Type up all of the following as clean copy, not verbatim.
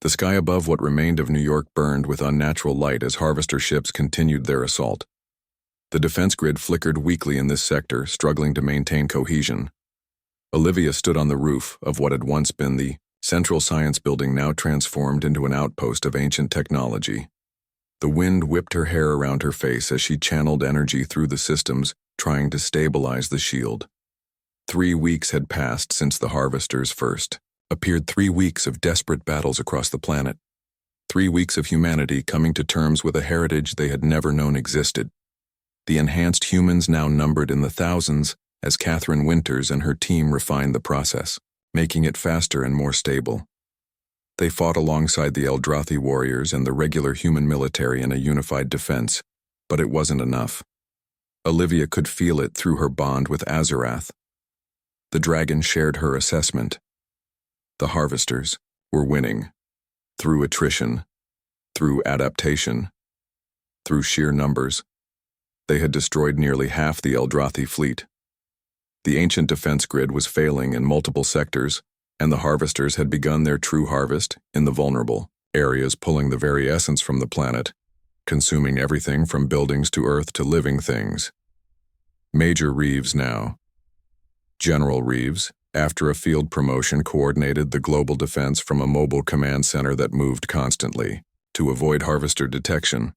The sky above what remained of New York burned with unnatural light as harvester ships continued their assault. The defense grid flickered weakly in this sector, struggling to maintain cohesion. Olivia stood on the roof of what had once been the Central Science Building, now transformed into an outpost of ancient technology. The wind whipped her hair around her face as she channeled energy through the systems, trying to stabilize the shield. 3 weeks had passed since the harvesters first appeared. 3 weeks of desperate battles across the planet. 3 weeks of humanity coming to terms with a heritage they had never known existed. The enhanced humans now numbered in the thousands as Catherine Winters and her team refined the process, making it faster and more stable. They fought alongside the Eldrathi warriors and the regular human military in a unified defense, but it wasn't enough. Olivia could feel it through her bond with Azarath. The dragon shared her assessment. The harvesters were winning. Through attrition, through adaptation, through sheer numbers. They had destroyed nearly half the Eldrathi fleet. The ancient defense grid was failing in multiple sectors, and the harvesters had begun their true harvest in the vulnerable areas, pulling the very essence from the planet, consuming everything from buildings to earth to living things. Major Reeves now. General Reeves, after a field promotion, coordinated the global defense from a mobile command center that moved constantly to avoid harvester detection.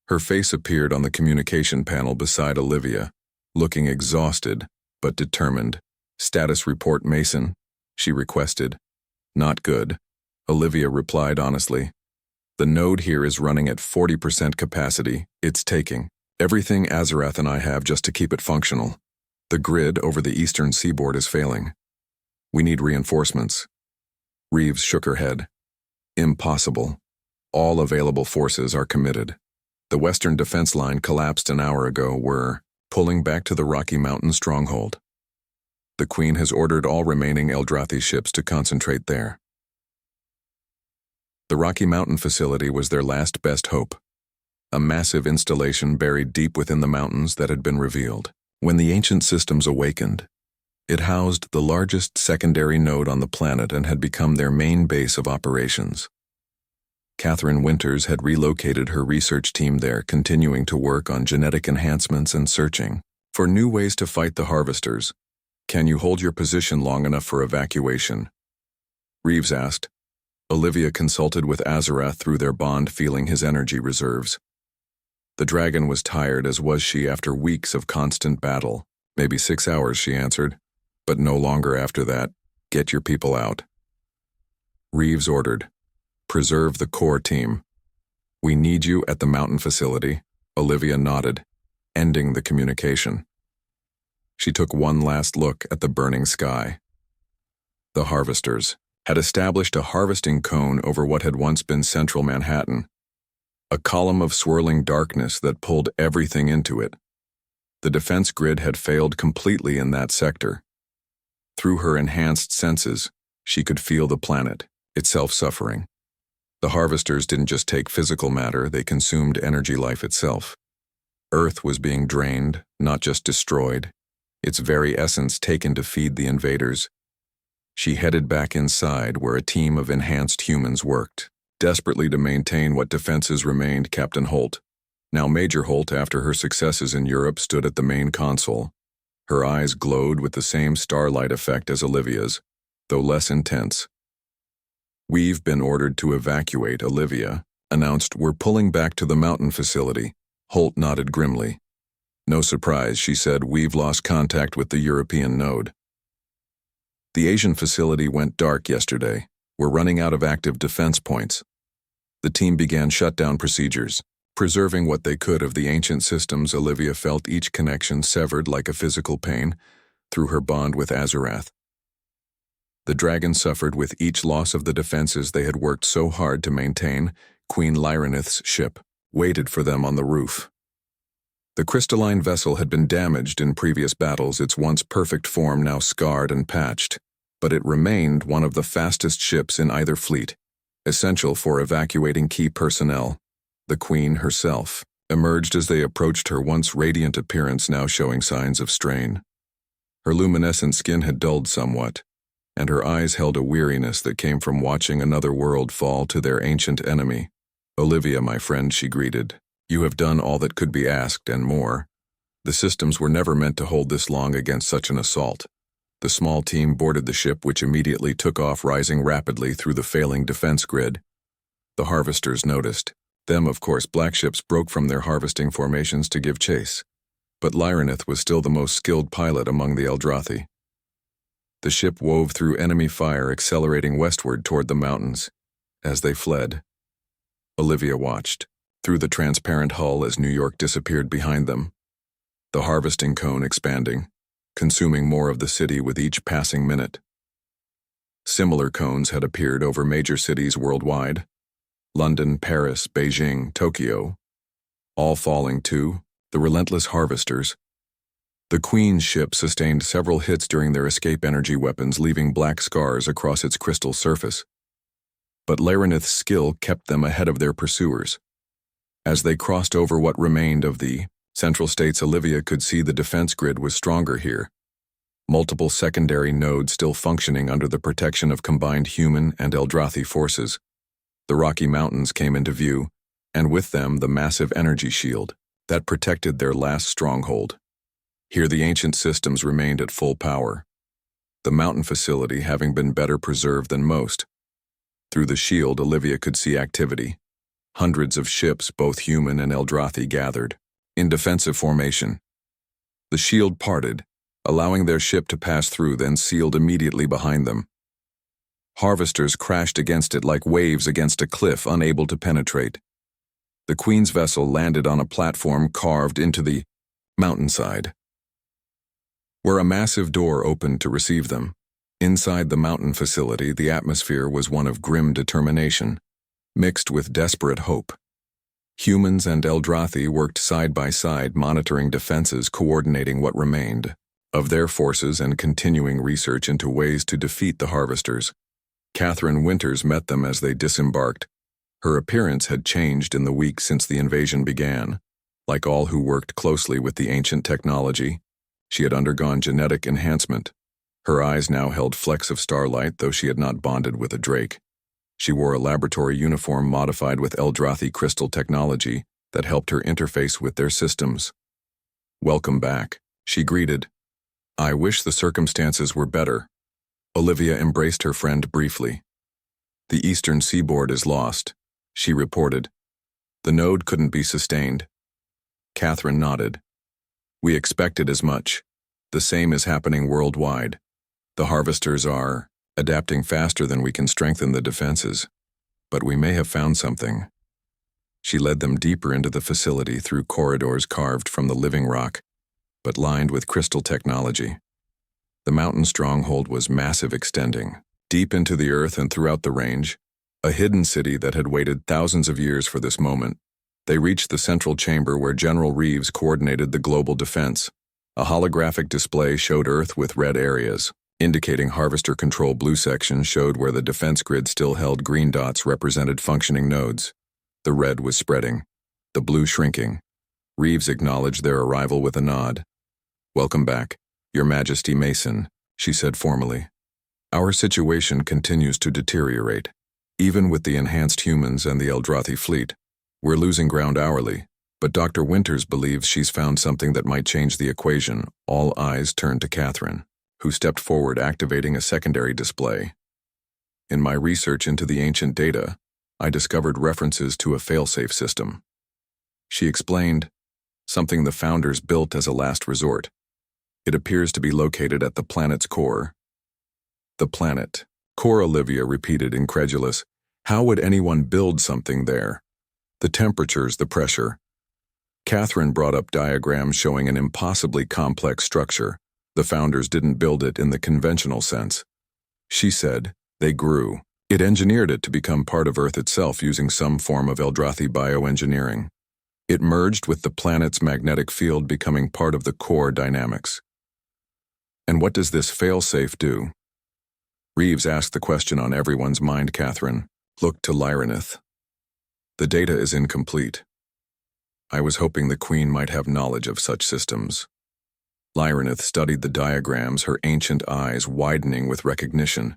Her face appeared on the communication panel beside Olivia, looking exhausted but determined. "Status report, Mason," she requested. "Not good," Olivia replied honestly. "The node here is running at 40% capacity. It's taking everything Azarath and I have just to keep it functional. The grid over the eastern seaboard is failing. We need reinforcements." Reeves shook her head. "Impossible. All available forces are committed. The western defense line collapsed an hour ago. We're pulling back to the Rocky Mountain stronghold. The Queen has ordered all remaining Eldrathi ships to concentrate there." The Rocky Mountain facility was their last best hope, a massive installation buried deep within the mountains that had been revealed. When the ancient systems awakened, it housed the largest secondary node on the planet and had become their main base of operations. Catherine Winters had relocated her research team there, continuing to work on genetic enhancements and searching for new ways to fight the harvesters. "Can you hold your position long enough for evacuation?" Reeves asked. Olivia consulted with Azarath through their bond, feeling his energy reserves. The dragon was tired, as was she after weeks of constant battle. "Maybe 6 hours," she answered, "but no longer after that. Get your people out." Reeves ordered, "Preserve the core team. We need you at the mountain facility." Olivia nodded, ending the communication. She took one last look at the burning sky. The harvesters had established a harvesting cone over what had once been central Manhattan, a column of swirling darkness that pulled everything into it. The defense grid had failed completely in that sector. Through her enhanced senses, she could feel the planet itself suffering. The harvesters didn't just take physical matter, they consumed energy life itself. Earth was being drained, not just destroyed, its very essence taken to feed the invaders. She headed back inside where a team of enhanced humans worked, desperately to maintain what defenses remained. Captain Holt, now Major Holt after her successes in Europe, stood at the main console. Her eyes glowed with the same starlight effect as Olivia's, though less intense. "We've been ordered to evacuate," Olivia announced. "We're pulling back to the mountain facility." Holt nodded grimly. "No surprise," she said. "We've lost contact with the European node. The Asian facility went dark yesterday. We're running out of active defense points." The team began shutdown procedures, preserving what they could of the ancient systems. Olivia felt each connection severed like a physical pain through her bond with Azarath. The dragon suffered with each loss of the defenses they had worked so hard to maintain. Queen Lyranith's ship waited for them on the roof. The crystalline vessel had been damaged in previous battles, its once perfect form now scarred and patched, but it remained one of the fastest ships in either fleet, essential for evacuating key personnel. The Queen herself emerged as they approached, her once radiant appearance now showing signs of strain. Her luminescent skin had dulled somewhat, and her eyes held a weariness that came from watching another world fall to their ancient enemy. "Olivia, my friend," she greeted. "You have done all that could be asked and more. The systems were never meant to hold this long against such an assault." The small team boarded the ship, which immediately took off, rising rapidly through the failing defense grid. The harvesters noticed. Them, of course, black ships broke from their harvesting formations to give chase. But Lyranith was still the most skilled pilot among the Eldrathi. The ship wove through enemy fire, accelerating westward toward the mountains. As they fled, Olivia watched through the transparent hull as New York disappeared behind them, the harvesting cone expanding, consuming more of the city with each passing minute. Similar cones had appeared over major cities worldwide: London, Paris, Beijing, Tokyo, all falling to the relentless harvesters. The Queen's ship sustained several hits during their escape energy weapons, leaving black scars across its crystal surface. But Lyranith's skill kept them ahead of their pursuers. As they crossed over what remained of the central states, Olivia could see the defense grid was stronger here. Multiple secondary nodes still functioning under the protection of combined human and Eldrathi forces. The Rocky Mountains came into view, and with them the massive energy shield that protected their last stronghold. Here the ancient systems remained at full power, the mountain facility having been better preserved than most. Through the shield, Olivia could see activity. Hundreds of ships, both human and Eldrathi, gathered in defensive formation. The shield parted, allowing their ship to pass through, then sealed immediately behind them. Harvesters crashed against it like waves against a cliff, unable to penetrate. The Queen's vessel landed on a platform carved into the mountainside, where a massive door opened to receive them. Inside the mountain facility, the atmosphere was one of grim determination, mixed with desperate hope. Humans and Eldrathi worked side by side, monitoring defenses, coordinating what remained of their forces, and continuing research into ways to defeat the harvesters. Catherine Winters met them as they disembarked. Her appearance had changed in the weeks since the invasion began. Like all who worked closely with the ancient technology, she had undergone genetic enhancement. Her eyes now held flecks of starlight, though she had not bonded with a drake. She wore a laboratory uniform modified with Eldrathi crystal technology that helped her interface with their systems. "Welcome back," she greeted. "I wish the circumstances were better." Olivia embraced her friend briefly. "The eastern seaboard is lost," she reported. "The node couldn't be sustained." Catherine nodded. "We expected as much. The same is happening worldwide. The harvesters are adapting faster than we can strengthen the defenses. But we may have found something." She led them deeper into the facility through corridors carved from the living rock, but lined with crystal technology. The mountain stronghold was massive, extending deep into the earth and throughout the range, a hidden city that had waited thousands of years for this moment. They reached the central chamber where General Reeves coordinated the global defense. A holographic display showed Earth with red areas, indicating harvester control. Blue sections showed where the defense grid still held. Green dots represented functioning nodes. The red was spreading, the blue shrinking. Reeves acknowledged their arrival with a nod. "Welcome back, Your Majesty Mason," she said formally. "Our situation continues to deteriorate. Even with the enhanced humans and the Eldrathi fleet, we're losing ground hourly, but Dr. Winters believes she's found something that might change the equation." All eyes turned to Catherine, who stepped forward, activating a secondary display. "In my research into the ancient data, I discovered references to a failsafe system," she explained, "something the founders built as a last resort. It appears to be located at the planet's core." "The planet core," Olivia repeated, incredulous. "How would anyone build something there? The temperatures, the pressure." Catherine brought up diagrams showing an impossibly complex structure. The founders didn't build it in the conventional sense. She said, "They grew. It engineered it to become part of Earth itself using some form of Eldrathi bioengineering. It merged with the planet's magnetic field, becoming part of the core dynamics." "And what does this failsafe do?" Reeves asked the question on everyone's mind. Catherine looked to Lyranith. "The data is incomplete. I was hoping the Queen might have knowledge of such systems." Lyranith studied the diagrams, her ancient eyes widening with recognition.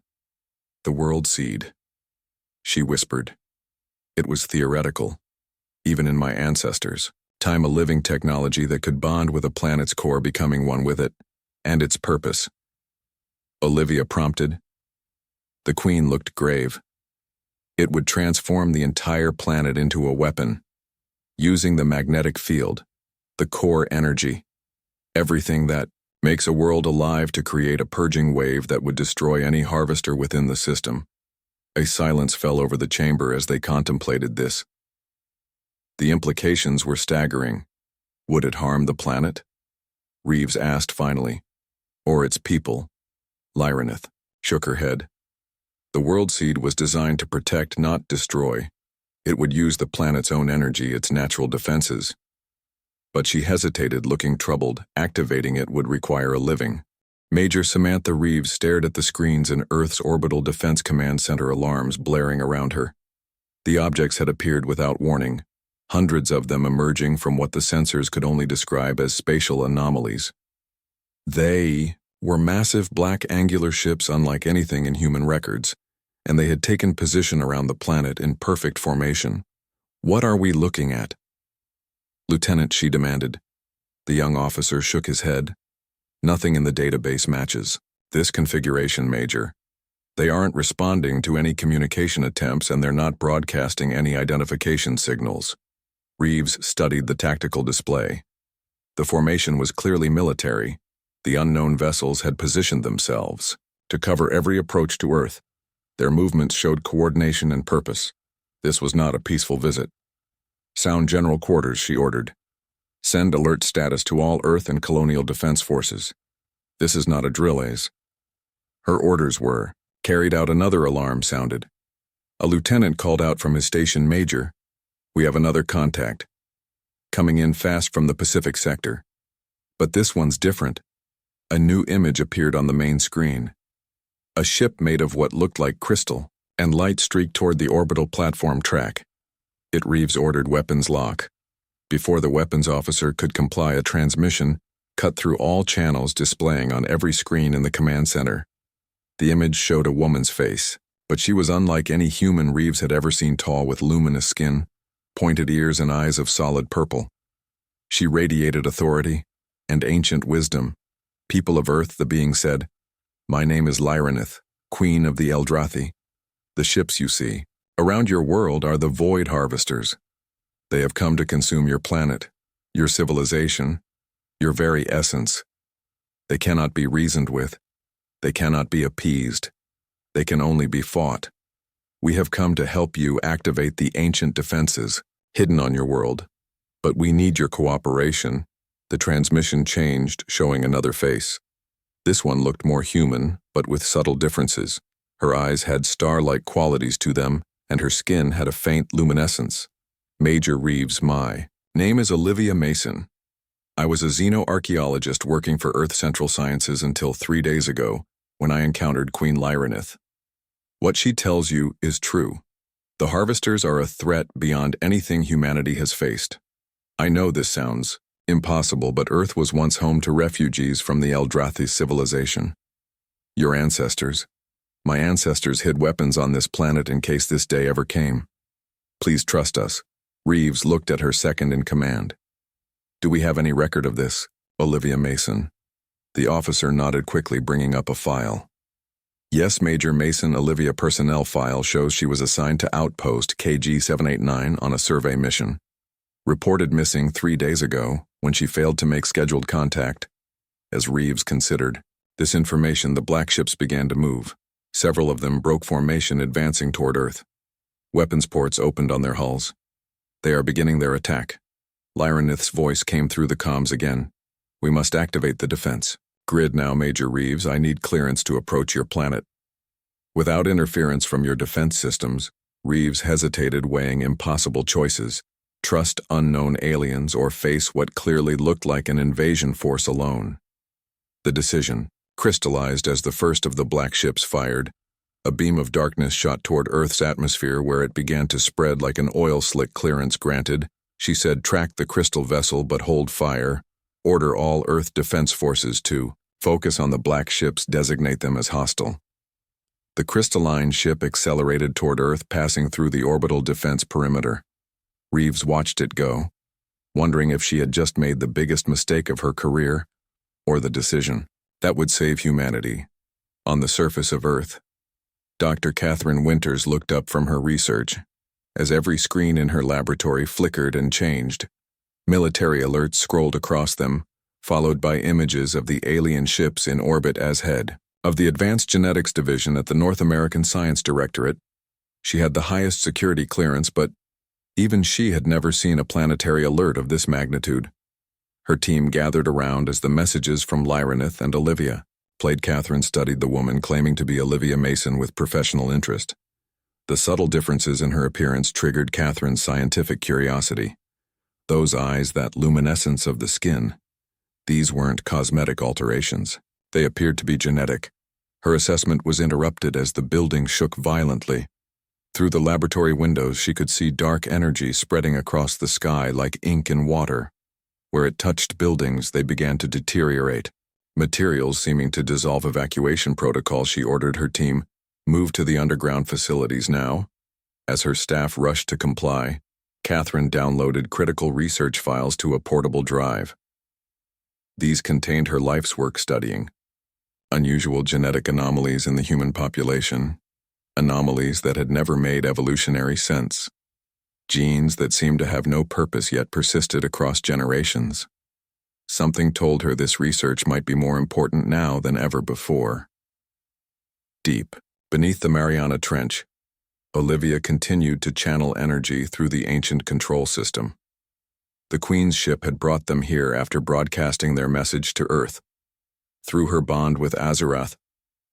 The world seed. She whispered. It was theoretical, even in my ancestors. Time a living technology that could bond with a planet's core, becoming one with it, and its purpose. Olivia prompted. The Queen looked grave. It would transform the entire planet into a weapon, using the magnetic field, the core energy, everything that makes a world alive to create a purging wave that would destroy any harvester within the system. A silence fell over the chamber as they contemplated this. The implications were staggering. Would it harm the planet? Reeves asked finally. Or its people? Lyranith shook her head. The world seed was designed to protect, not destroy. It would use the planet's own energy, its natural defenses. But she hesitated, looking troubled. Activating it would require a living. Major Samantha Reeves stared at the screens in Earth's Orbital Defense Command Center, alarms blaring around her. The objects had appeared without warning, hundreds of them emerging from what the sensors could only describe as spatial anomalies. They were massive black angular ships unlike anything in human records, and they had taken position around the planet in perfect formation. What are we looking at? Lieutenant, she demanded. The young officer shook his head. Nothing in the database matches this configuration, Major. They aren't responding to any communication attempts, and they're not broadcasting any identification signals. Reeves studied the tactical display. The formation was clearly military. The unknown vessels had positioned themselves to cover every approach to Earth. Their movements showed coordination and purpose. This was not a peaceful visit. Sound General Quarters, she ordered. Send alert status to all Earth and Colonial Defense Forces. This is not a drill, Ace. Her orders were carried out. Another alarm sounded. A lieutenant called out from his station. Major, we have another contact. Coming in fast from the Pacific sector. But this one's different. A new image appeared on the main screen. A ship made of what looked like crystal, and light streaked toward the orbital platform track. It Reeves ordered weapons lock. Before the weapons officer could comply, a transmission cut through all channels, displaying on every screen in the command center. The image showed a woman's face, but she was unlike any human Reeves had ever seen, tall with luminous skin, pointed ears and eyes of solid purple. She radiated authority and ancient wisdom. People of Earth, the being said, my name is Lyranith, Queen of the Eldrathi. The ships you see around your world are the Void Harvesters. They have come to consume your planet, your civilization, your very essence. They cannot be reasoned with. They cannot be appeased. They can only be fought. We have come to help you activate the ancient defenses hidden on your world. But we need your cooperation. The transmission changed, showing another face. This one looked more human, but with subtle differences. Her eyes had star-like qualities to them, and her skin had a faint luminescence. Major Reeves, my name is Olivia Mason. I was a xenoarchaeologist working for Earth Central Sciences until 3 days ago, when I encountered Queen Lyranith. What she tells you is true. The Harvesters are a threat beyond anything humanity has faced. I know this sounds impossible, but Earth was once home to refugees from the Eldrathi civilization. Your ancestors, my ancestors, hid weapons on this planet in case this day ever came. Please trust us. Reeves looked at her second in command. Do we have any record of this, Olivia Mason? The officer nodded quickly, bringing up a file. Yes, Major Mason. Olivia personnel file shows she was assigned to Outpost KG-789 on a survey mission. Reported missing 3 days ago when she failed to make scheduled contact. As Reeves considered this information, the black ships began to move. Several of them broke formation, advancing toward Earth. Weapons ports opened on their hulls. They are beginning their attack. Lyranith's voice came through the comms again. We must activate the defense grid now, Major Reeves. I need clearance to approach your planet. Without interference from your defense systems, Reeves hesitated, weighing impossible choices. Trust unknown aliens or face what clearly looked like an invasion force alone. The decision crystallized as the first of the black ships fired. A beam of darkness shot toward Earth's atmosphere, where it began to spread like an oil slick. Clearance granted, she said. Track the crystal vessel, but hold fire. Order all Earth Defense Forces to focus on the black ships, designate them as hostile. The crystalline ship accelerated toward Earth, passing through the orbital defense perimeter. Reeves watched it go, wondering if she had just made the biggest mistake of her career, or the decision that would save humanity. On the surface of Earth, Dr. Catherine Winters looked up from her research as every screen in her laboratory flickered and changed. Military alerts scrolled across them, followed by images of the alien ships in orbit. As head of the Advanced Genetics Division at the North American Science Directorate, she had the highest security clearance, but even she had never seen a planetary alert of this magnitude. Her team gathered around as the messages from Lyranith and Olivia played. Catherine studied the woman claiming to be Olivia Mason with professional interest. The subtle differences in her appearance triggered Catherine's scientific curiosity. Those eyes, that luminescence of the skin. These weren't cosmetic alterations. They appeared to be genetic. Her assessment was interrupted as the building shook violently. Through the laboratory windows, she could see dark energy spreading across the sky like ink in water. Where it touched buildings, they began to deteriorate. Materials seeming to dissolve. Evacuation protocol. She ordered her team, move to the underground facilities now. As her staff rushed to comply, Catherine downloaded critical research files to a portable drive. These contained her life's work studying unusual genetic anomalies in the human population, anomalies that had never made evolutionary sense, genes that seemed to have no purpose yet persisted across generations. Something told her this research might be more important now than ever before. Deep beneath the Mariana Trench, Olivia continued to channel energy through the ancient control system. The Queen's ship had brought them here after broadcasting their message to Earth. Through her bond with Azarath,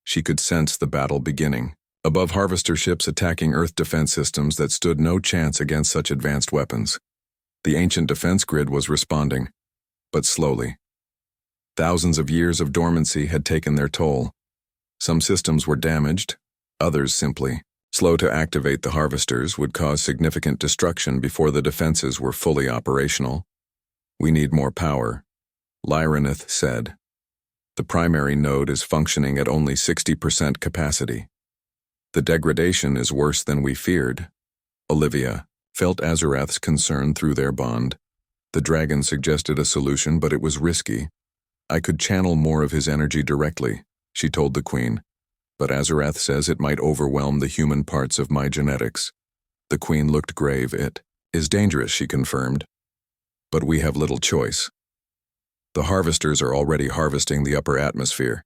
she could sense the battle beginning. Above, harvester ships attacking Earth defense systems that stood no chance against such advanced weapons. The ancient defense grid was responding, but slowly. Thousands of years of dormancy had taken their toll. Some systems were damaged, others simply slow to activate. The harvesters would cause significant destruction before the defenses were fully operational. "We need more power," Lyranith said. "The primary node is functioning at only 60% capacity. The degradation is worse than we feared." Olivia felt Azarath's concern through their bond. The dragon suggested a solution, but it was risky. "I could channel more of his energy directly," she told the Queen, "but Azarath says it might overwhelm the human parts of my genetics." The Queen looked grave. "It is dangerous," she confirmed, "but we have little choice. The harvesters are already harvesting the upper atmosphere.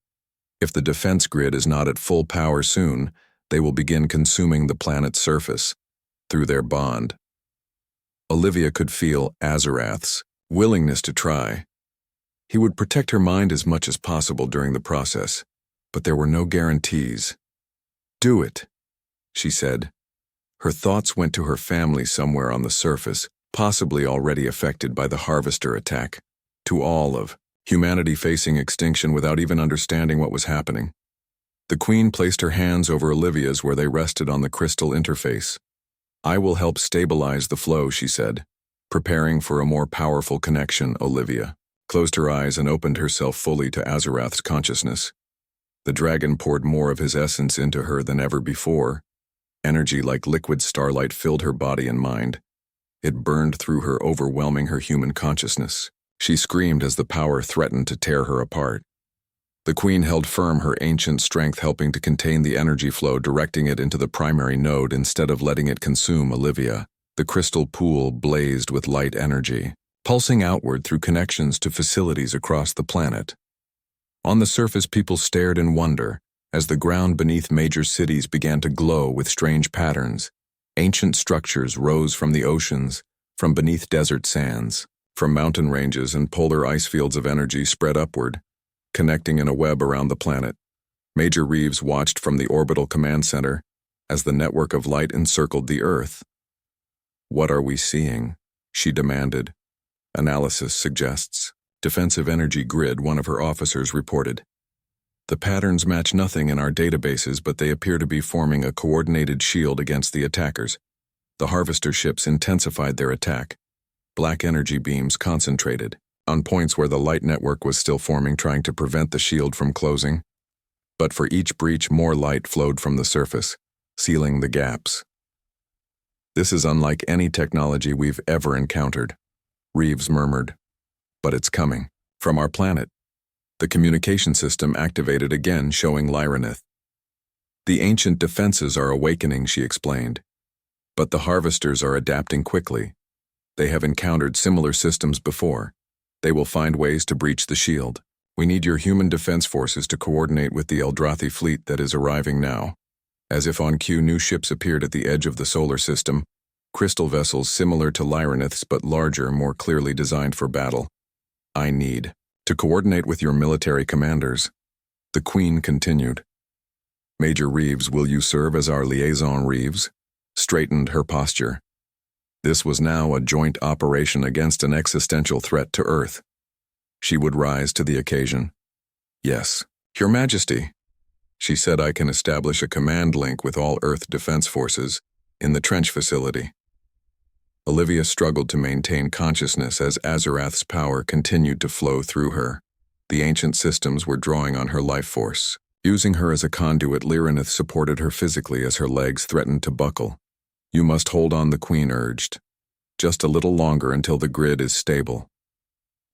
If the defense grid is not at full power soon, they will begin consuming the planet's surface." Through their bond, Olivia could feel Azarath's willingness to try. He would protect her mind as much as possible during the process, but there were no guarantees. "Do it," she said. Her thoughts went to her family somewhere on the surface, possibly already affected by the harvester attack. To all of humanity facing extinction without even understanding what was happening. The Queen placed her hands over Olivia's where they rested on the crystal interface. "I will help stabilize the flow," she said. Preparing for a more powerful connection, Olivia closed her eyes and opened herself fully to Azarath's consciousness. The dragon poured more of his essence into her than ever before. Energy like liquid starlight filled her body and mind. It burned through her, overwhelming her human consciousness. She screamed as the power threatened to tear her apart. The Queen held firm, her ancient strength helping to contain the energy flow, directing it into the primary node instead of letting it consume Olivia. The crystal pool blazed with light energy, pulsing outward through connections to facilities across the planet. On the surface, people stared in wonder as the ground beneath major cities began to glow with strange patterns. Ancient structures rose from the oceans, from beneath desert sands, from mountain ranges, and polar ice fields of energy spread upward, connecting in a web around the planet. Major Reeves watched from the orbital command center as the network of light encircled the Earth. "What are we seeing?" she demanded. "Analysis suggests defensive energy grid," one of her officers reported. "The patterns match nothing in our databases, but they appear to be forming a coordinated shield against the attackers." The harvester ships intensified their attack. Black energy beams concentrated, on points where the light network was still forming, trying to prevent the shield from closing. But for each breach, more light flowed from the surface, sealing the gaps. "This is unlike any technology we've ever encountered," Reeves murmured. "But it's coming. From our planet." The communication system activated again, showing Lyranith. "The ancient defenses are awakening," she explained. "But the harvesters are adapting quickly. They have encountered similar systems before. They will find ways to breach the shield. We need your human defense forces to coordinate with the Eldrathi fleet that is arriving now." As if on cue, new ships appeared at the edge of the solar system, crystal vessels similar to Lyranith's but larger, more clearly designed for battle. "I need to coordinate with your military commanders," the Queen continued. "Major Reeves, will you serve as our liaison?" Reeves straightened her posture. This was now a joint operation against an existential threat to Earth. She would rise to the occasion. "Yes, Your Majesty," she said. "I can establish a command link with all Earth defense forces in the trench facility." Olivia struggled to maintain consciousness as Azarath's power continued to flow through her. The ancient systems were drawing on her life force. Using her as a conduit, Lyranith supported her physically as her legs threatened to buckle. "You must hold on," the Queen urged. "Just a little longer until the grid is stable."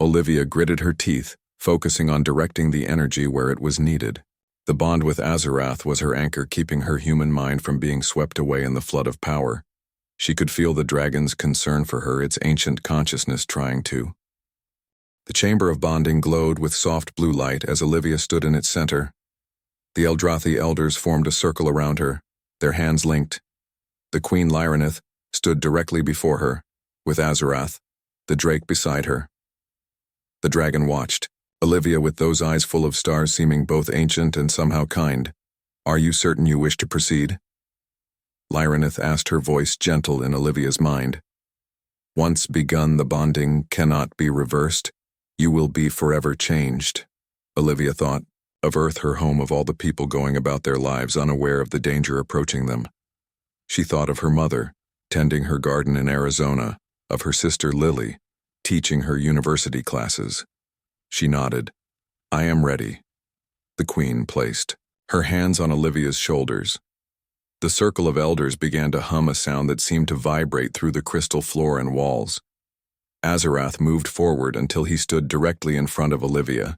Olivia gritted her teeth, focusing on directing the energy where it was needed. The bond with Azarath was her anchor, keeping her human mind from being swept away in the flood of power. She could feel the dragon's concern for her, its ancient consciousness trying to. The chamber of bonding glowed with soft blue light as Olivia stood in its center. The Eldrathi elders formed a circle around her, their hands linked. The Queen Lyranith stood directly before her, with Azarath, the drake, beside her. The dragon watched, Olivia with those eyes full of stars seeming both ancient and somehow kind. "Are you certain you wish to proceed?" Lyranith asked, her voice gentle in Olivia's mind. "Once begun, the bonding cannot be reversed. You will be forever changed," Olivia thought, of Earth, her home, of all the people going about their lives unaware of the danger approaching them. She thought of her mother, tending her garden in Arizona, of her sister Lily, teaching her university classes. She nodded. "I am ready." The Queen placed her hands on Olivia's shoulders. The circle of elders began to hum a sound that seemed to vibrate through the crystal floor and walls. Azarath moved forward until he stood directly in front of Olivia.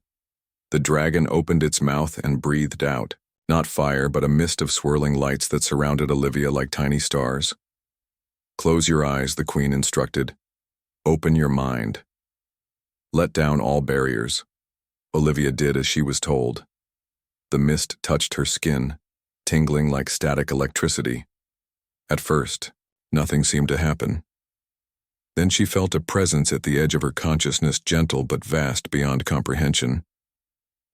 The dragon opened its mouth and breathed out, not fire but a mist of swirling lights that surrounded Olivia like tiny stars. "Close your eyes," the Queen instructed. "Open your mind. Let down all barriers." Olivia did as she was told. The mist touched her skin, tingling like static electricity. At first, nothing seemed to happen. Then she felt a presence at the edge of her consciousness, gentle but vast beyond comprehension.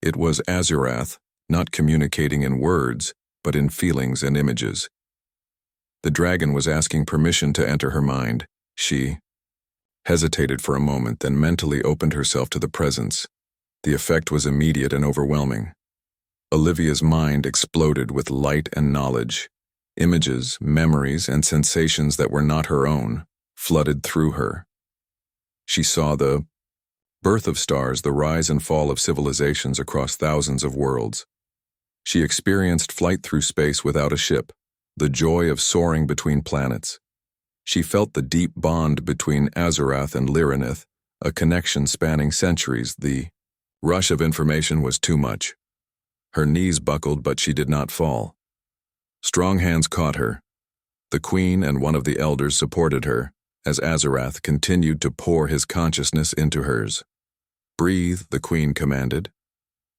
It was Azarath, not communicating in words, but in feelings and images. The dragon was asking permission to enter her mind. She hesitated for a moment, then mentally opened herself to the presence. The effect was immediate and overwhelming. Olivia's mind exploded with light and knowledge. Images, memories, and sensations that were not her own flooded through her. She saw the birth of stars, the rise and fall of civilizations across thousands of worlds. She experienced flight through space without a ship, the joy of soaring between planets. She felt the deep bond between Azarath and Lyranith, a connection spanning centuries. The rush of information was too much. Her knees buckled, but she did not fall. Strong hands caught her. The Queen and one of the elders supported her, as Azarath continued to pour his consciousness into hers. "Breathe," the Queen commanded.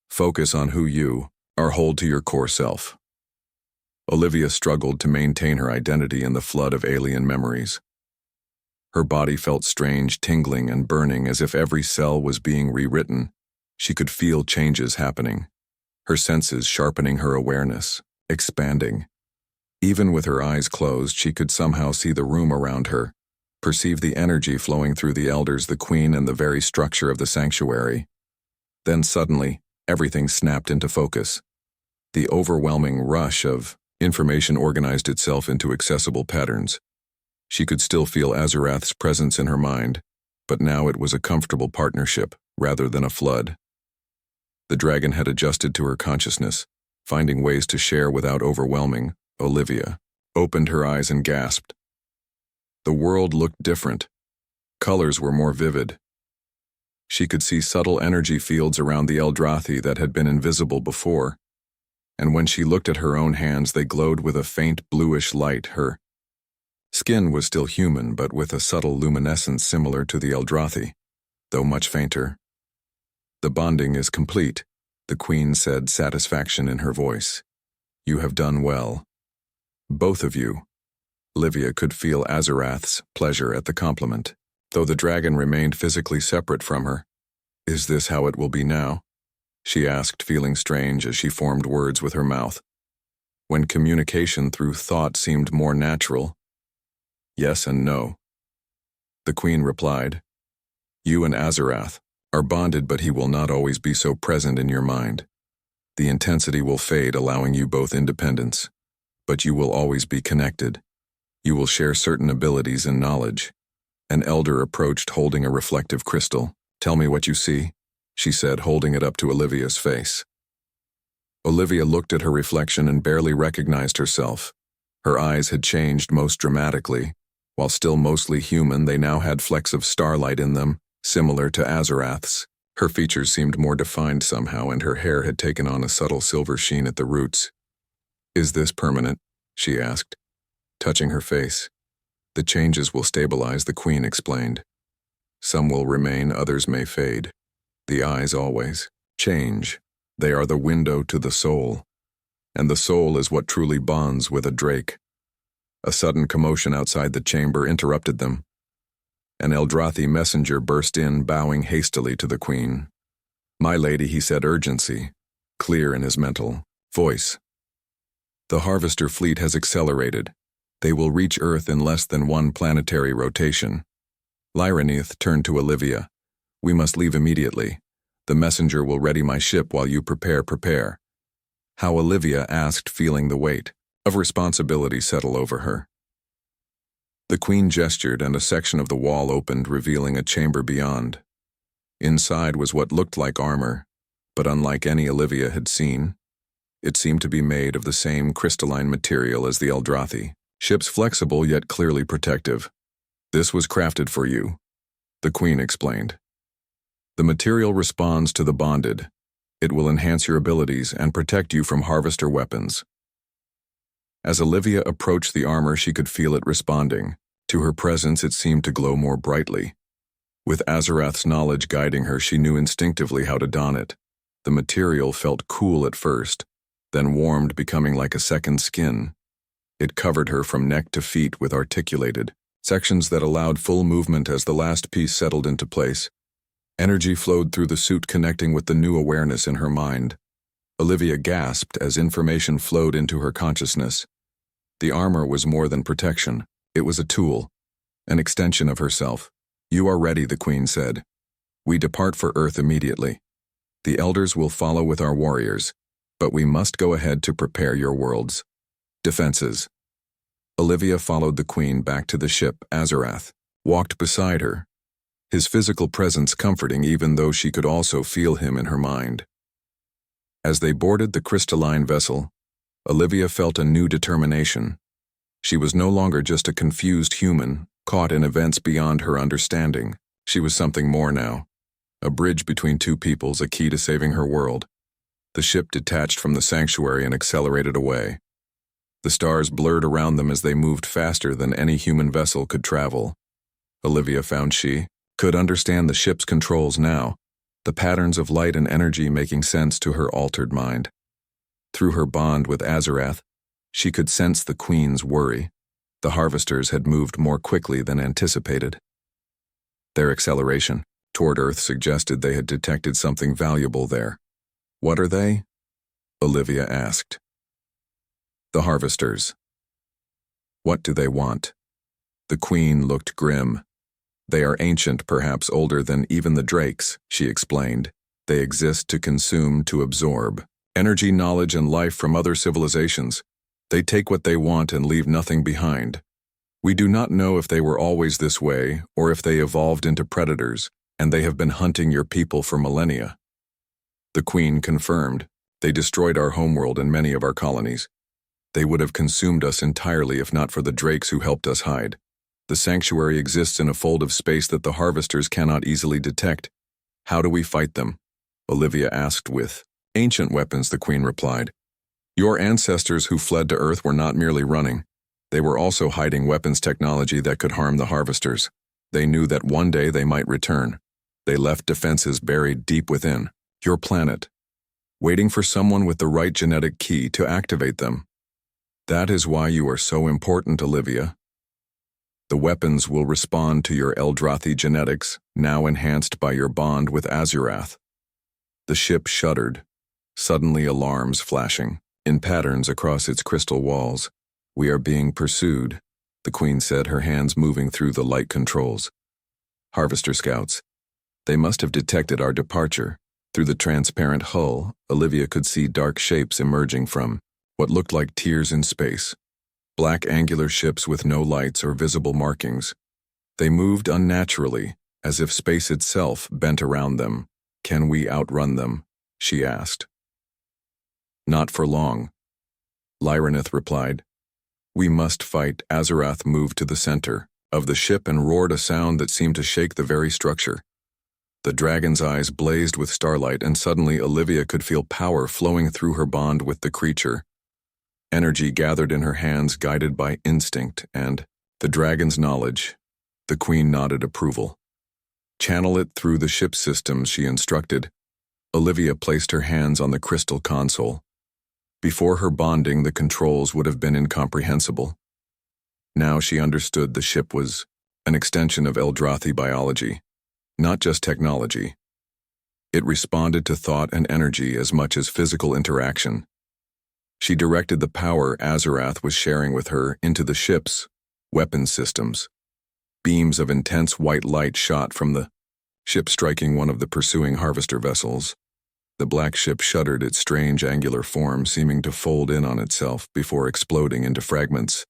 "Focus on who you are. Hold to your core self." Olivia struggled to maintain her identity in the flood of alien memories. Her body felt strange, tingling and burning, as if every cell was being rewritten. She could feel changes happening, her senses sharpening, her awareness expanding. Even with her eyes closed, she could somehow see the room around her, perceive the energy flowing through the elders, the Queen, and the very structure of the sanctuary. Then suddenly, everything snapped into focus. The overwhelming rush of information organized itself into accessible patterns. She could still feel Azarath's presence in her mind, but now it was a comfortable partnership rather than a flood. The dragon had adjusted to her consciousness, finding ways to share without overwhelming. Olivia opened her eyes and gasped. The world looked different. Colors were more vivid. She could see subtle energy fields around the Eldrathi that had been invisible before, and when she looked at her own hands, they glowed with a faint bluish light. Her skin was still human, but with a subtle luminescence similar to the Eldrathi, though much fainter. The bonding is complete, the Queen said, satisfaction in her voice. You have done well. Both of you. Olivia could feel Azarath's pleasure at the compliment, though the dragon remained physically separate from her. Is this how it will be now? She asked, feeling strange as she formed words with her mouth. When communication through thought seemed more natural. Yes and no. The Queen replied. You and Azarath are bonded, but he will not always be so present in your mind. The intensity will fade, allowing you both independence. But you will always be connected. You will share certain abilities and knowledge. An elder approached holding a reflective crystal. Tell me what you see, she said, holding it up to Olivia's face. Olivia looked at her reflection and barely recognized herself. Her eyes had changed most dramatically. While still mostly human, they now had flecks of starlight in them, similar to Azarath's. Her features seemed more defined somehow, and her hair had taken on a subtle silver sheen at the roots. Is this permanent? She asked, touching her face. The changes will stabilize, the Queen explained. Some will remain, others may fade. The eyes always change. They are the window to the soul. And the soul is what truly bonds with a drake. A sudden commotion outside the chamber interrupted them. An Eldrathi messenger burst in, bowing hastily to the Queen. My lady, he said, urgency, clear in his mental voice. The Harvester fleet has accelerated. They will reach Earth in less than one planetary rotation. Lyranith turned to Olivia. We must leave immediately. The messenger will ready my ship while you prepare. How Olivia asked, feeling the weight of responsibility settle over her. The Queen gestured, and a section of the wall opened, revealing a chamber beyond. Inside was what looked like armor, but unlike any Olivia had seen. It seemed to be made of the same crystalline material as the Eldrathi. Ships flexible yet clearly protective. This was crafted for you, the Queen explained. The material responds to the bonded. It will enhance your abilities and protect you from Harvester weapons. As Olivia approached the armor, she could feel it responding. To her presence, it seemed to glow more brightly. With Azarath's knowledge guiding her, she knew instinctively how to don it. The material felt cool at first, then warmed, becoming like a second skin. It covered her from neck to feet with articulated sections that allowed full movement. As the last piece settled into place, energy flowed through the suit, connecting with the new awareness in her mind. Olivia gasped as information flowed into her consciousness. The armor was more than protection. It was a tool, an extension of herself. You are ready, the Queen said. We depart for Earth immediately. The elders will follow with our warriors, but we must go ahead to prepare your world's defenses. Olivia followed the Queen back to the ship. Azarath walked beside her, his physical presence comforting, even though she could also feel him in her mind. As they boarded the crystalline vessel, Olivia felt a new determination. She was no longer just a confused human, caught in events beyond her understanding. She was something more now. A bridge between two peoples, a key to saving her world. The ship detached from the sanctuary and accelerated away. The stars blurred around them as they moved faster than any human vessel could travel. Olivia found she could understand the ship's controls now, the patterns of light and energy making sense to her altered mind. Through her bond with Azarath, she could sense the Queen's worry. The Harvesters had moved more quickly than anticipated. Their acceleration toward Earth suggested they had detected something valuable there. What are they? Olivia asked. The Harvesters. What do they want? The Queen looked grim. They are ancient, perhaps older than even the Drakes, she explained. They exist to consume, to absorb energy, knowledge, and life from other civilizations. They take what they want and leave nothing behind. We do not know if they were always this way or if they evolved into predators, and they have been hunting your people for millennia. The Queen confirmed. They destroyed our homeworld and many of our colonies. They would have consumed us entirely if not for the drakes who helped us hide. The sanctuary exists in a fold of space that the harvesters cannot easily detect. How do we fight them? Olivia asked. With ancient weapons, the Queen replied. Your ancestors who fled to Earth were not merely running. They were also hiding weapons technology that could harm the harvesters. They knew that one day they might return. They left defenses buried deep within your planet, waiting for someone with the right genetic key to activate them. That is why you are so important, Olivia. The weapons will respond to your Eldrathi genetics, now enhanced by your bond with Azurath. The ship shuddered, suddenly alarms flashing in patterns across its crystal walls. We are being pursued, the Queen said, her hands moving through the light controls. Harvester scouts. They must have detected our departure. Through the transparent hull, Olivia could see dark shapes emerging from what looked like tiers in space. Black angular ships with no lights or visible markings. They moved unnaturally, as if space itself bent around them. Can we outrun them? She asked. Not for long, Lyranith replied. We must fight. Azurath moved to the center of the ship and roared a sound that seemed to shake the very structure. The dragon's eyes blazed with starlight, and suddenly Olivia could feel power flowing through her bond with the creature. Energy gathered in her hands, guided by instinct and the dragon's knowledge. The Queen nodded approval. Channel it through the ship systems, she instructed. Olivia placed her hands on the crystal console. Before her bonding, the controls would have been incomprehensible. Now she understood the ship was an extension of Eldrathi biology, not just technology. It responded to thought and energy as much as physical interaction. She directed the power Azurath was sharing with her into the ship's weapon systems. Beams of intense white light shot from the ship, striking one of the pursuing harvester vessels. The black ship shuddered, its strange angular form seeming to fold in on itself before exploding into fragments.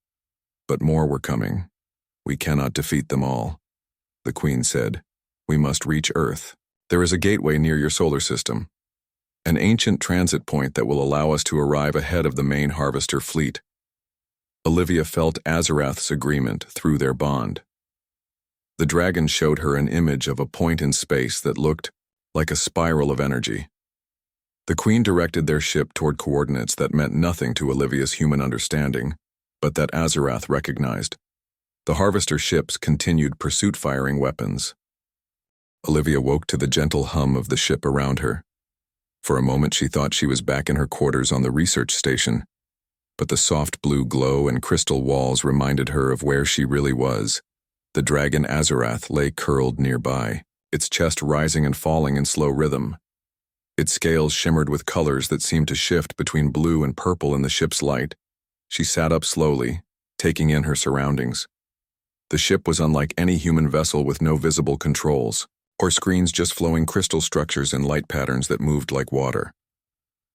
But more were coming. We cannot defeat them all, the Queen said. We must reach Earth. There is a gateway near your solar system, an ancient transit point that will allow us to arrive ahead of the main harvester fleet. Olivia felt Azurath's agreement through their bond. The dragon showed her an image of a point in space that looked like a spiral of energy. The Queen directed their ship toward coordinates that meant nothing to Olivia's human understanding, but that Azurath recognized. The harvester ships continued pursuit-firing weapons. Olivia woke to the gentle hum of the ship around her. For a moment she thought she was back in her quarters on the research station, but the soft blue glow and crystal walls reminded her of where she really was. The dragon Azurath lay curled nearby, its chest rising and falling in slow rhythm. Its scales shimmered with colors that seemed to shift between blue and purple in the ship's light. She sat up slowly, taking in her surroundings. The ship was unlike any human vessel, with no visible controls or screens, just flowing crystal structures and light patterns that moved like water.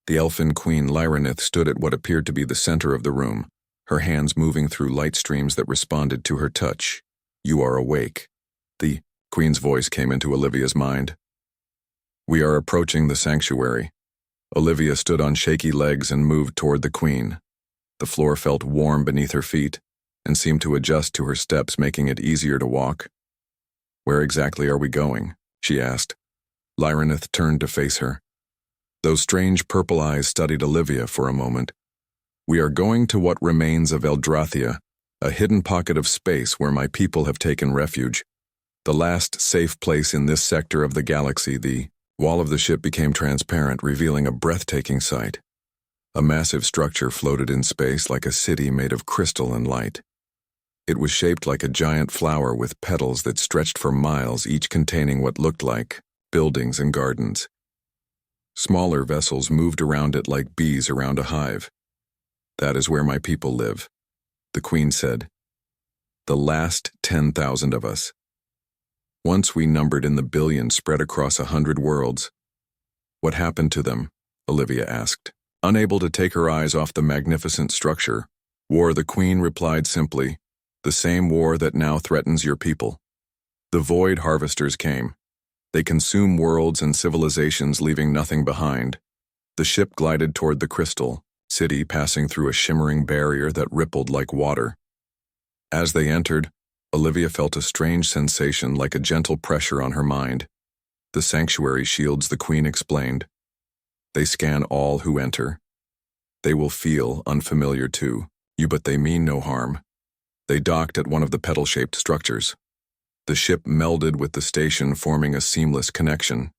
The elfin Queen Lyranith stood at what appeared to be the center of the room, her hands moving through light streams that responded to her touch. You are awake. The Queen's voice came into Olivia's mind. We are approaching the sanctuary. Olivia stood on shaky legs and moved toward the Queen. The floor felt warm beneath her feet and seemed to adjust to her steps, making it easier to walk. Where exactly are we going? She asked. Lyranith turned to face her. Those strange purple eyes studied Olivia for a moment. We are going to what remains of Eldrathia, a hidden pocket of space where my people have taken refuge. The last safe place in this sector of the galaxy. The wall of the ship became transparent, revealing a breathtaking sight. A massive structure floated in space like a city made of crystal and light. It was shaped like a giant flower with petals that stretched for miles, each containing what looked like buildings and gardens. Smaller vessels moved around it like bees around a hive. That is where my people live, the Queen said. The last 10,000 of us. Once we numbered in the billions, spread across 100 worlds. What happened to them? Olivia asked. Unable to take her eyes off the magnificent structure, the Queen replied simply, The same war that now threatens your people. The Void Harvesters came. They consume worlds and civilizations, leaving nothing behind. The ship glided toward the crystal city, passing through a shimmering barrier that rippled like water. As they entered, Olivia felt a strange sensation, like a gentle pressure on her mind. The sanctuary shields, the Queen explained. They scan all who enter. They will feel unfamiliar to you, but they mean no harm. They docked at one of the petal-shaped structures. The ship melded with the station, forming a seamless connection.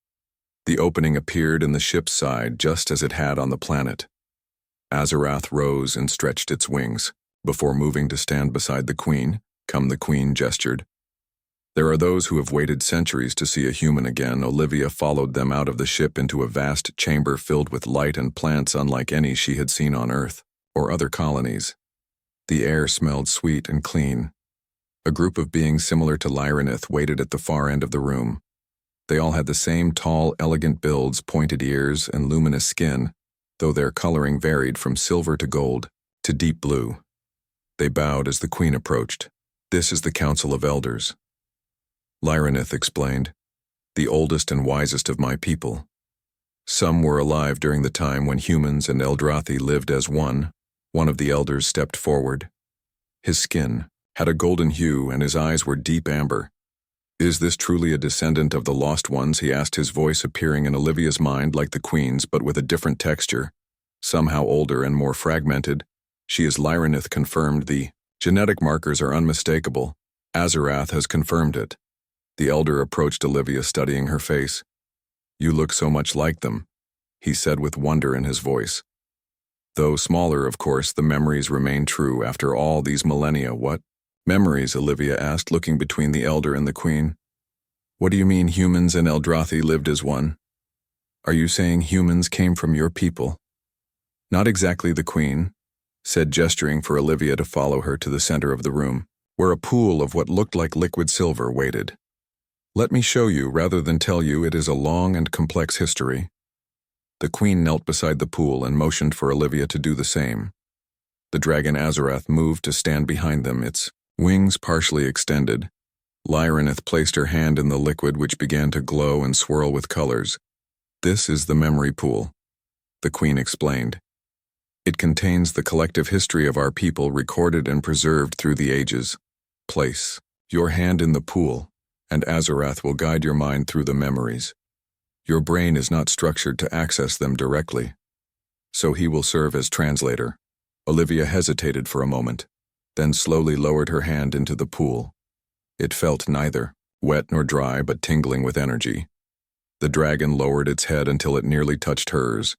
The opening appeared in the ship's side, just as it had on the planet. Azarath rose and stretched its wings. Before moving to stand beside the Queen, "Come," the Queen gestured. There are those who have waited centuries to see a human again. Olivia followed them out of the ship into a vast chamber filled with light and plants unlike any she had seen on Earth or other colonies. The air smelled sweet and clean. A group of beings similar to Lyranith waited at the far end of the room. They all had the same tall, elegant builds, pointed ears, and luminous skin, though their coloring varied from silver to gold to deep blue. They bowed as the Queen approached. "This is the Council of Elders," Lyranith explained, "the oldest and wisest of my people. Some were alive during the time when humans and Eldrathi lived as one." One of the elders stepped forward. His skin had a golden hue and his eyes were deep amber. "Is this truly a descendant of the Lost Ones?" he asked, his voice appearing in Olivia's mind like the Queen's, but with a different texture, somehow older and more fragmented. "She is," Lyranith confirmed. "The genetic markers are unmistakable. Azarath has confirmed it." The elder approached Olivia, studying her face. "You look so much like them," he said with wonder in his voice. "Though smaller, of course, the memories remain true after all these millennia." "What memories?" Olivia asked, looking between the elder and the Queen. "What do you mean humans and Eldrathi lived as one? Are you saying humans came from your people?" "Not exactly," the Queen said, gesturing for Olivia to follow her to the center of the room, where a pool of what looked like liquid silver waited. "Let me show you rather than tell you. It is a long and complex history." The Queen knelt beside the pool and motioned for Olivia to do the same. The dragon Azarath moved to stand behind them, its wings partially extended. Lyranith placed her hand in the liquid, which began to glow and swirl with colors. "This is the memory pool," the Queen explained. "It contains the collective history of our people, recorded and preserved through the ages. Place your hand in the pool, and Azarath will guide your mind through the memories. Your brain is not structured to access them directly, so he will serve as translator." Olivia hesitated for a moment, then slowly lowered her hand into the pool. It felt neither wet nor dry, but tingling with energy. The dragon lowered its head until it nearly touched hers.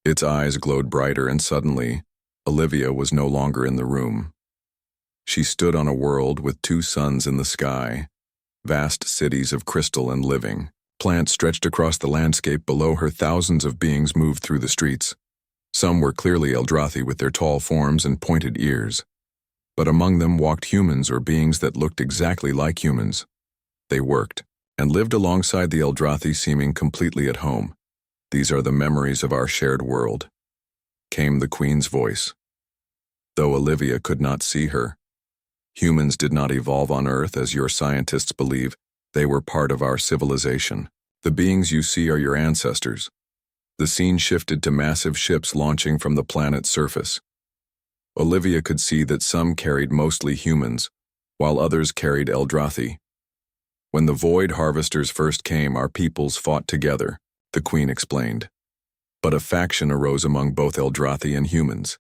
Its eyes glowed brighter, and suddenly, Olivia was no longer in the room. She stood on a world with two suns in the sky, vast cities of crystal and living. Plants stretched across the landscape below her. Thousands of beings moved through the streets. Some were clearly Eldrathi with their tall forms and pointed ears. But among them walked humans, or beings that looked exactly like humans. They worked and lived alongside the Eldrathi, seeming completely at home. "These are the memories of our shared world," came the Queen's voice. Though Olivia could not see her, humans did not evolve on Earth as your scientists believe. They were part of our civilization. The beings you see are your ancestors. The scene shifted to massive ships launching from the planet's surface. Olivia could see that some carried mostly humans, while others carried Eldrathi. "When the Void Harvesters first came, our peoples fought together," the Queen explained. "But a faction arose among both Eldrathi and humans.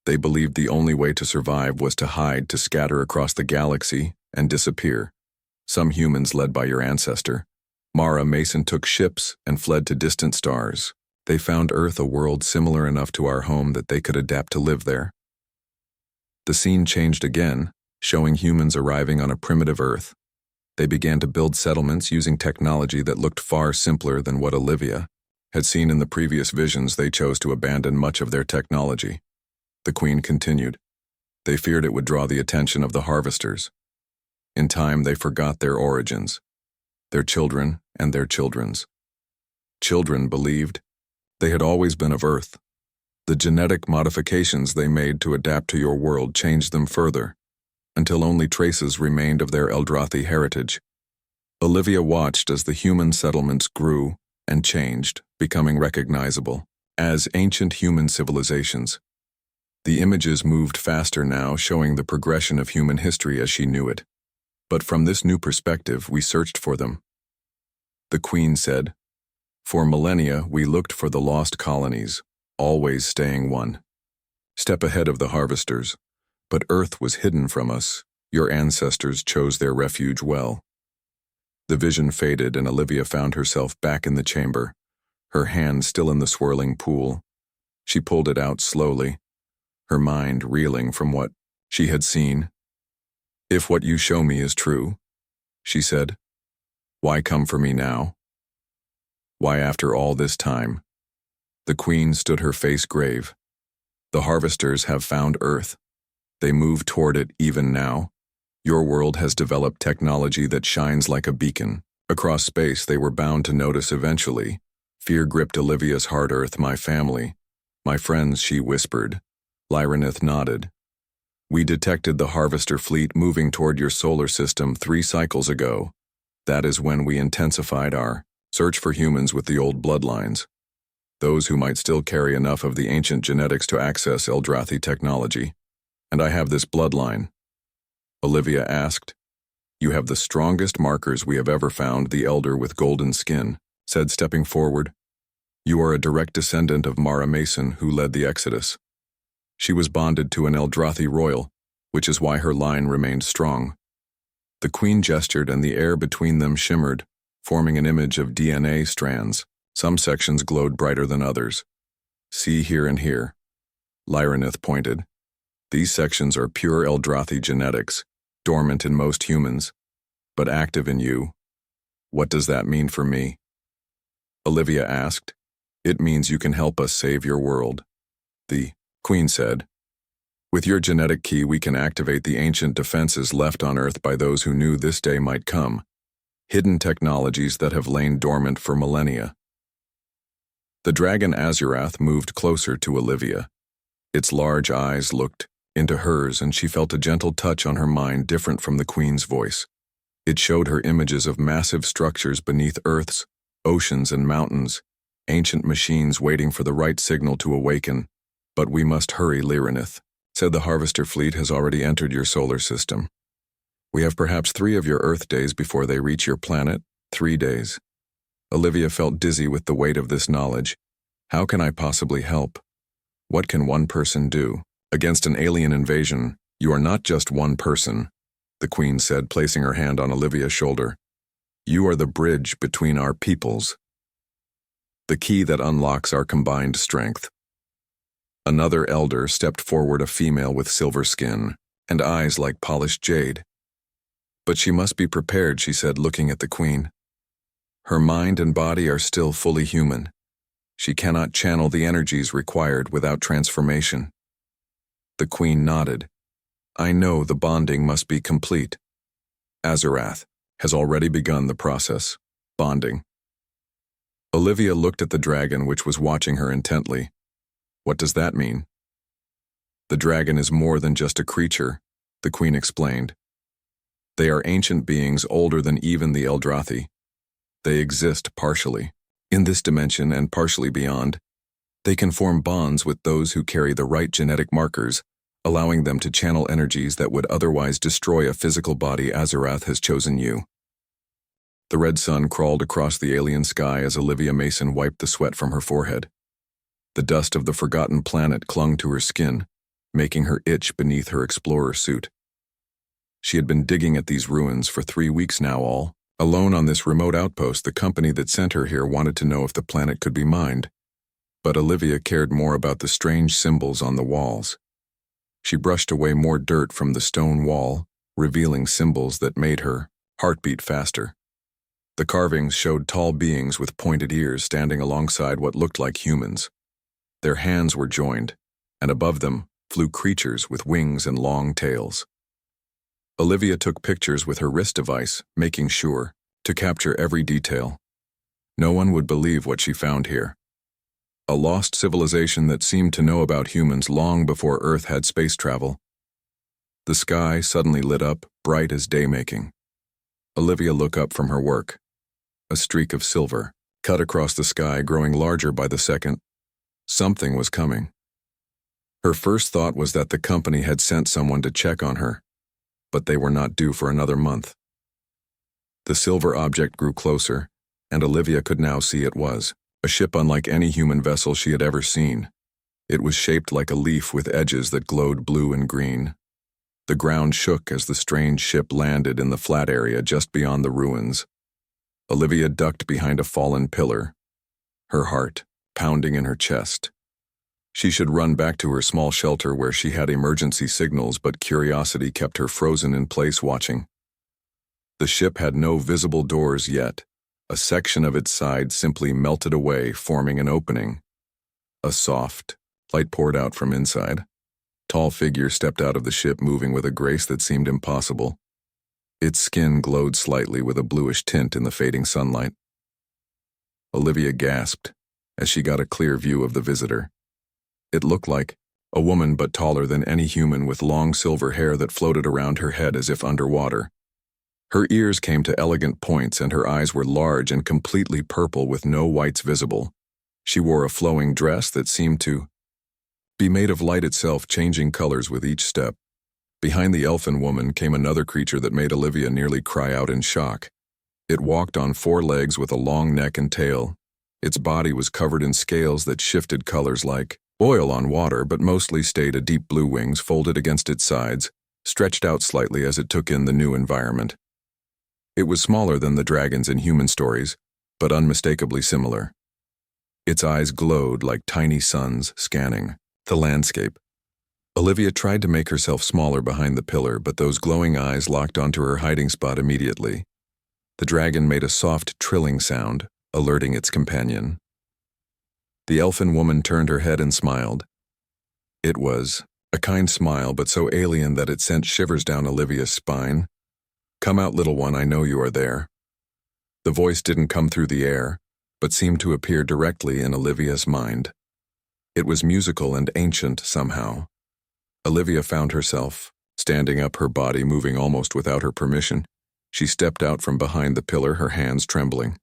They believed the only way to survive was to hide, to scatter across the galaxy, and disappear. Some humans, led by your ancestor, Mara Mason, took ships and fled to distant stars. They found Earth a world similar enough to our home that they could adapt to live there." The scene changed again, showing humans arriving on a primitive Earth. They began to build settlements using technology that looked far simpler than what Olivia had seen in the previous visions. They chose to abandon much of their technology. The Queen continued. "They feared it would draw the attention of the harvesters. In time, they forgot their origins, their children and their children's. Children believed they had always been of Earth. The genetic modifications they made to adapt to your world changed them further, until only traces remained of their Eldrathi heritage. Olivia watched as the human settlements grew and changed, becoming recognizable as ancient human civilizations. The images moved faster now, showing the progression of human history as she knew it. But from this new perspective, we searched for them. The Queen said, "For millennia, we looked for the lost colonies, always staying one step ahead of the harvesters. But Earth was hidden from us. Your ancestors chose their refuge well." The vision faded and Olivia found herself back in the chamber, her hand still in the swirling pool. She pulled it out slowly, her mind reeling from what she had seen. "If what you show me is true," she said, "why come for me now? Why after all this time?" The Queen stood, her face grave. "The harvesters have found Earth. They move toward it even now. Your world has developed technology that shines like a beacon. Across space, they were bound to notice eventually." Fear gripped Olivia's heart. "Earth, my family, my friends," she whispered. Lyranith nodded. "We detected the harvester fleet moving toward your solar system 3 cycles ago. That is when we intensified our search for humans with the old bloodlines, those who might still carry enough of the ancient genetics to access Eldrathi technology. And I have this bloodline." Olivia asked. "You have the strongest markers we have ever found," the elder with golden skin said, stepping forward. "You are a direct descendant of Mara Mason, who led the Exodus. She was bonded to an Eldrathi royal, which is why her line remained strong." The Queen gestured and the air between them shimmered, forming an image of DNA strands. Some sections glowed brighter than others. "See here and here," Lyranith pointed. "These sections are pure Eldrathi genetics, dormant in most humans, but active in you. What does that mean for me?" Olivia asked. "It means you can help us save your world," the Queen said. "With your genetic key, we can activate the ancient defenses left on Earth by those who knew this day might come, hidden technologies that have lain dormant for millennia." The dragon Azurath moved closer to Olivia. Its large eyes looked into hers, and she felt a gentle touch on her mind different from the Queen's voice. It showed her images of massive structures beneath Earth's oceans and mountains, ancient machines waiting for the right signal to awaken. "But we must hurry," Lyranith said. "The harvester fleet has already entered your solar system. We have perhaps 3 of your Earth days before they reach your planet. 3 days. Olivia felt dizzy with the weight of this knowledge. How can I possibly help? What can one person do? Against an alien invasion, you are not just one person, the Queen said, placing her hand on Olivia's shoulder. You are the bridge between our peoples, the key that unlocks our combined strength. Another elder stepped forward, a female with silver skin and eyes like polished jade. But she must be prepared, she said, looking at the Queen. Her mind and body are still fully human. She cannot channel the energies required without transformation. The Queen nodded. I know the bonding must be complete. Azurath has already begun the process. Bonding. Olivia looked at the dragon, which was watching her intently. What does that mean? The dragon is more than just a creature, the Queen explained. They are ancient beings older than even the Eldrathi. They exist partially in this dimension and partially beyond. They can form bonds with those who carry the right genetic markers, allowing them to channel energies that would otherwise destroy a physical body. Azurath has chosen you. The red sun crawled across the alien sky as Olivia Mason wiped the sweat from her forehead. The dust of the forgotten planet clung to her skin, making her itch beneath her explorer suit. She had been digging at these ruins for 3 weeks now, all alone on this remote outpost. The company that sent her here wanted to know if the planet could be mined. But Olivia cared more about the strange symbols on the walls. She brushed away more dirt from the stone wall, revealing symbols that made her heart beat faster. The carvings showed tall beings with pointed ears standing alongside what looked like humans. Their hands were joined, and above them flew creatures with wings and long tails. Olivia took pictures with her wrist device, making sure to capture every detail. No one would believe what she found here. A lost civilization that seemed to know about humans long before Earth had space travel. The sky suddenly lit up, bright as day-making. Olivia looked up from her work. A streak of silver, cut across the sky, growing larger by the second. Something was coming. Her first thought was that the company had sent someone to check on her, but they were not due for another month. The silver object grew closer, and Olivia could now see it was a ship unlike any human vessel she had ever seen. It was shaped like a leaf with edges that glowed blue and green. The ground shook as the strange ship landed in the flat area just beyond the ruins. Olivia ducked behind a fallen pillar, her heart pounding in her chest. She should run back to her small shelter where she had emergency signals, but curiosity kept her frozen in place watching. The ship had no visible doors yet. A section of its side simply melted away, forming an opening. A soft light poured out from inside. Tall figure stepped out of the ship, moving with a grace that seemed impossible. Its skin glowed slightly with a bluish tint in the fading sunlight. Olivia gasped as she got a clear view of the visitor. It looked like a woman, but taller than any human, with long silver hair that floated around her head as if underwater. Her ears came to elegant points, and her eyes were large and completely purple with no whites visible. She wore a flowing dress that seemed to be made of light itself, changing colors with each step. Behind the elfin woman came another creature that made Olivia nearly cry out in shock. It walked on 4 legs with a long neck and tail. Its body was covered in scales that shifted colors like oil on water, but mostly stayed a deep blue. Wings folded against its sides, stretched out slightly as it took in the new environment. It was smaller than the dragons in human stories, but unmistakably similar. Its eyes glowed like tiny suns, scanning the landscape. Olivia tried to make herself smaller behind the pillar, but those glowing eyes locked onto her hiding spot immediately. The dragon made a soft trilling sound, alerting its companion. The elfin woman turned her head and smiled. It was a kind smile, but so alien that it sent shivers down Olivia's spine. "Come out, little one, I know you are there." The voice didn't come through the air, but seemed to appear directly in Olivia's mind. It was musical and ancient somehow. Olivia found herself standing up, her body moving almost without her permission. She stepped out from behind the pillar, her hands trembling.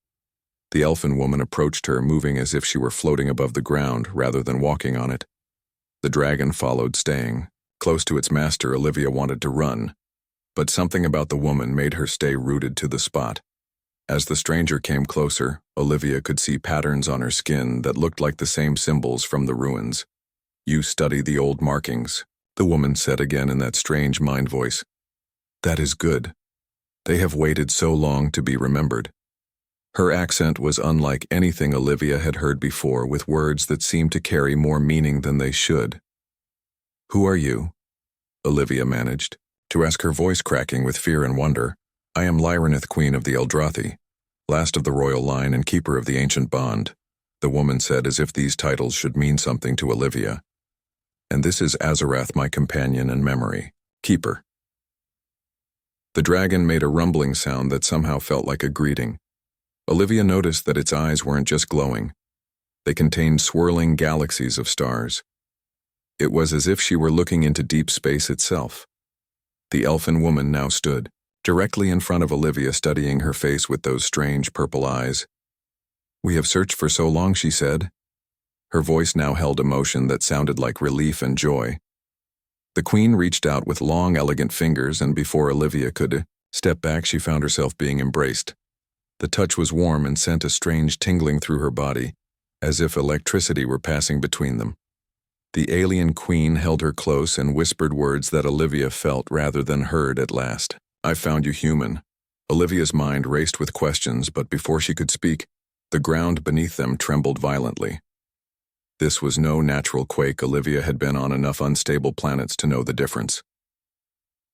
The elfin woman approached her, moving as if she were floating above the ground rather than walking on it. The dragon followed, staying close to its master. Olivia wanted to run, but something about the woman made her stay rooted to the spot. As the stranger came closer, Olivia could see patterns on her skin that looked like the same symbols from the ruins. "You study the old markings," the woman said again in that strange mind voice. "That is good. They have waited so long to be remembered." Her accent was unlike anything Olivia had heard before, with words that seemed to carry more meaning than they should. "Who are you?" Olivia managed to ask, her voice cracking with fear and wonder. "I am Lyranith, Queen of the Eldrathi, last of the royal line and keeper of the ancient bond," the woman said, as if these titles should mean something to Olivia. "And this is Azarath, my companion and memory, keeper." The dragon made a rumbling sound that somehow felt like a greeting. Olivia noticed that its eyes weren't just glowing. They contained swirling galaxies of stars. It was as if she were looking into deep space itself. The elfin woman now stood directly in front of Olivia, studying her face with those strange purple eyes. "We have searched for so long," she said. Her voice now held emotion that sounded like relief and joy. The queen reached out with long, elegant fingers, and before Olivia could step back, she found herself being embraced. The touch was warm and sent a strange tingling through her body, as if electricity were passing between them. The alien queen held her close and whispered words that Olivia felt rather than heard at last. "I found you human." Olivia's mind raced with questions, but before she could speak, the ground beneath them trembled violently. This was no natural quake. Olivia had been on enough unstable planets to know the difference.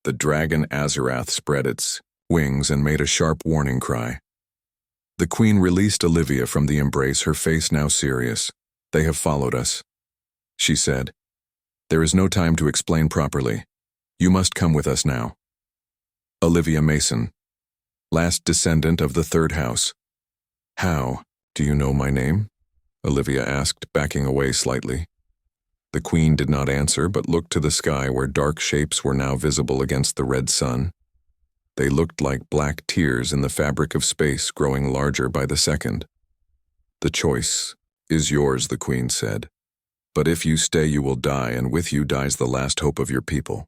The dragon Azarath spread its wings and made a sharp warning cry. The queen released Olivia from the embrace, her face now serious. "They have followed us," she said. "There is no time to explain properly. You must come with us now." Olivia Mason, last descendant of the third house. "How do you know my name?" Olivia asked, backing away slightly. The queen did not answer, but looked to the sky where dark shapes were now visible against the red sun. They looked like black tears in the fabric of space, growing larger by the second. "The choice is yours," the queen said. "But if you stay, you will die, and with you dies the last hope of your people."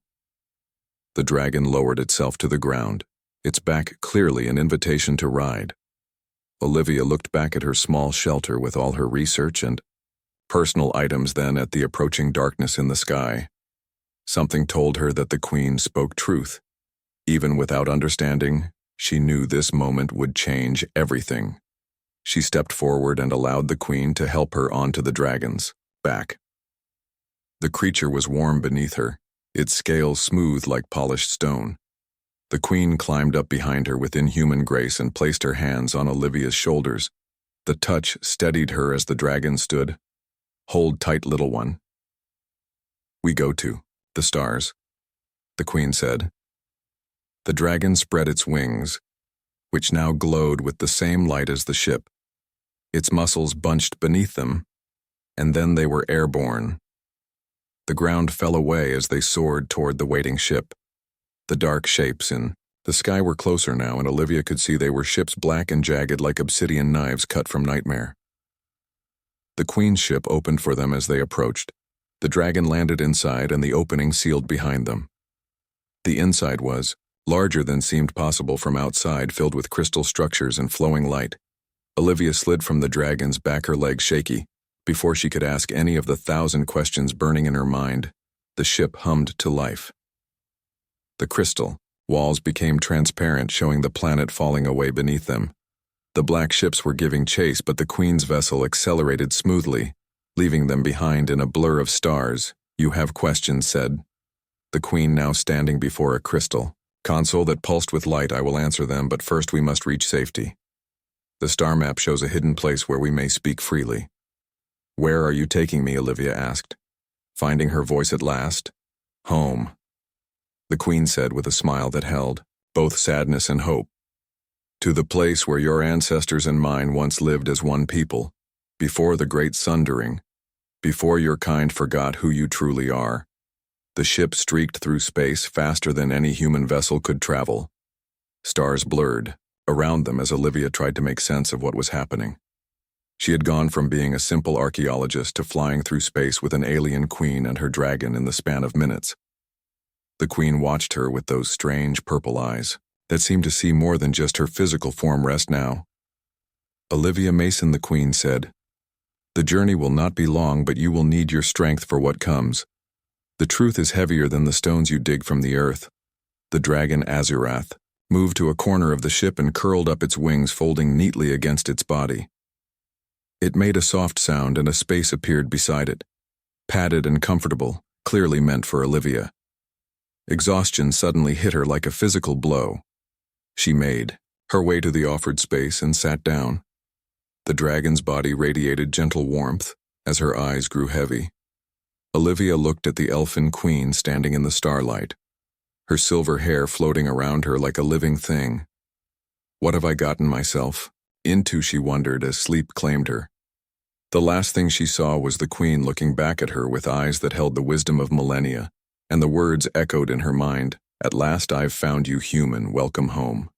The dragon lowered itself to the ground, its back clearly an invitation to ride. Olivia looked back at her small shelter with all her research and personal items, then at the approaching darkness in the sky. Something told her that the queen spoke truth. Even without understanding, she knew this moment would change everything. She stepped forward and allowed the queen to help her onto the dragon's back. The creature was warm beneath her, its scales smooth like polished stone. The queen climbed up behind her with inhuman grace and placed her hands on Olivia's shoulders. The touch steadied her as the dragon stood. "Hold tight, little one. We go to the stars," the queen said. The dragon spread its wings, which now glowed with the same light as the ship. Its muscles bunched beneath them, and then they were airborne. The ground fell away as they soared toward the waiting ship. The dark shapes in the sky were closer now, and Olivia could see they were ships black and jagged like obsidian knives cut from nightmare. The queen's ship opened for them as they approached. The dragon landed inside, and the opening sealed behind them. The inside was larger than seemed possible from outside, filled with crystal structures and flowing light. Olivia slid from the dragon's back, her legs shaky. Before she could ask any of the 1,000 questions burning in her mind, the ship hummed to life. The crystal walls became transparent, showing the planet falling away beneath them. The black ships were giving chase, but the queen's vessel accelerated smoothly, leaving them behind in a blur of stars. "You have questions," said the queen, now standing before a crystal console that pulsed with light. "I will answer them, but first we must reach safety. The star map shows a hidden place where we may speak freely." "Where are you taking me?" Olivia asked, finding her voice at last. "Home," the queen said with a smile that held both sadness and hope. "To the place where your ancestors and mine once lived as one people, before the great sundering, before your kind forgot who you truly are." The ship streaked through space faster than any human vessel could travel. Stars blurred around them as Olivia tried to make sense of what was happening. She had gone from being a simple archaeologist to flying through space with an alien queen and her dragon in the span of minutes. The queen watched her with those strange purple eyes that seemed to see more than just her physical form. "Rest now." "Olivia Mason," the queen said, "the journey will not be long, but you will need your strength for what comes. The truth is heavier than the stones you dig from the earth." The dragon Azurath moved to a corner of the ship and curled up its wings, folding neatly against its body. It made a soft sound, and a space appeared beside it, padded and comfortable, clearly meant for Olivia. Exhaustion suddenly hit her like a physical blow. She made her way to the offered space and sat down. The dragon's body radiated gentle warmth as her eyes grew heavy. Olivia looked at the elfin queen standing in the starlight, her silver hair floating around her like a living thing. "What have I gotten myself into?" she wondered as sleep claimed her. The last thing she saw was the queen looking back at her with eyes that held the wisdom of millennia, and the words echoed in her mind, "At last I've found you human, welcome home."